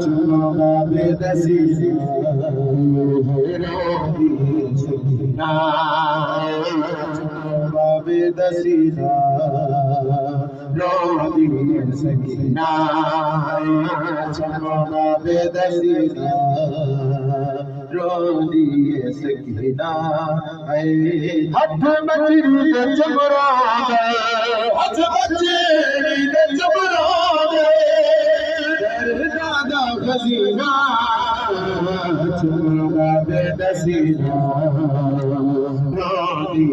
चुमा बेदसीना रोदी सकीना चुमा बेदसीना रोदी सकीना चुमा बेदसीना रोदी सकीना हथ मचरी दे जबरा हथ मचरी दे जबरा दादा खजीना चुमा बेदसीना रोदी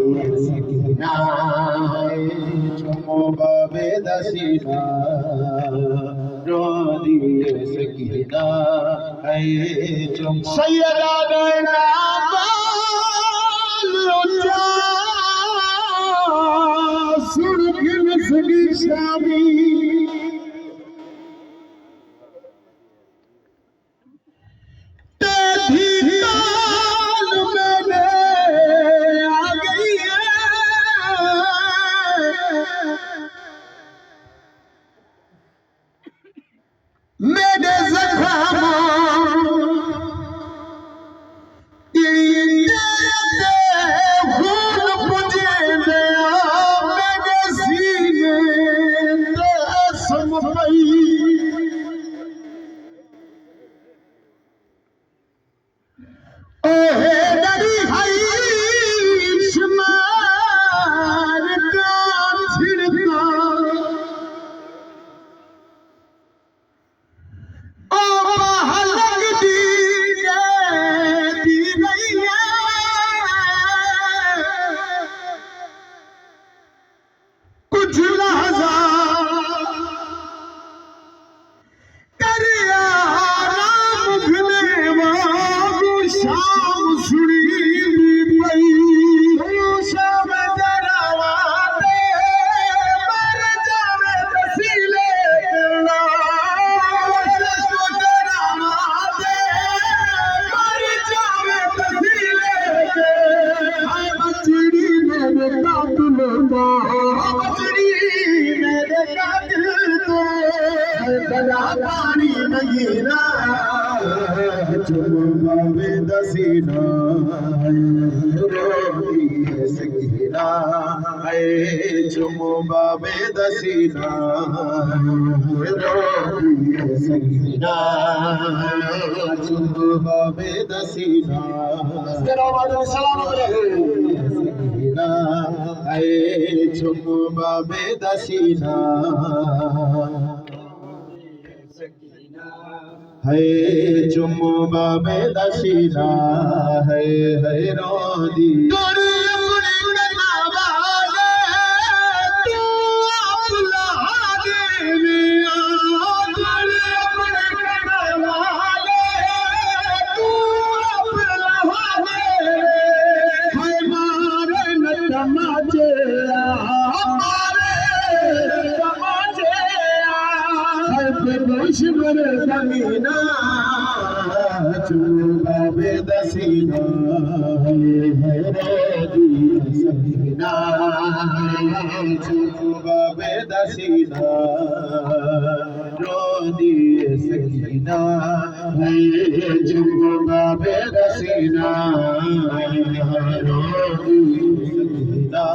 सकीना चुमा बेदसीना रोदी सकीना सैयदा नैना सुन गिन सगी शामी मेरे भूल मुझे मेरे सीने सम पई ओहे डरी हई शुमार का छिड़का कुछ लहजा करिया राम घने वागु शाम सुनी पई शाम डरावा दे मर जावे तसीले करना शाम डरावा दे मर जावे तसीले हाय मचड़ी मेरे कातुल बड़ा पानी नगीना चुमा बेदसीना रोदी सकीना चुमा बेदसीना रोदी सकीना चुमा बेदसीना सलाम सकीना चुमा बेदसीना है चुम्मा बेदसीना है रोदी ईश्वर जमीना चुमा बेदसीना रोदी सकीना चुमा बेदसीना रोदी सकीना चुमा बेदसीना रोदी सकीना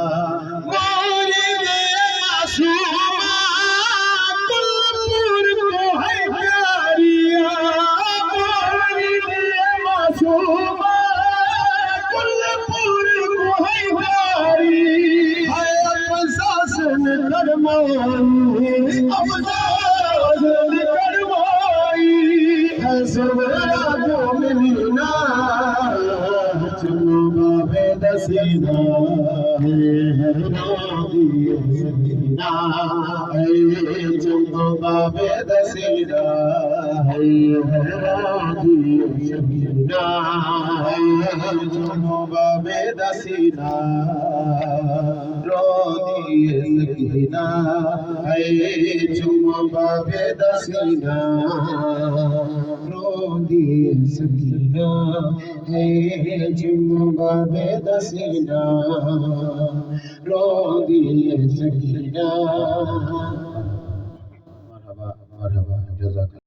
चुमा बेदसीना रोदी सकीना चुमा बेदसीना रोदी सकीना चुमा बेदसीना रोदी सकीना चुमा बेदसीना रोदी सकीना चुमा बेदसीना रोदी सकीना। मरहबा मरहबा जज़ाक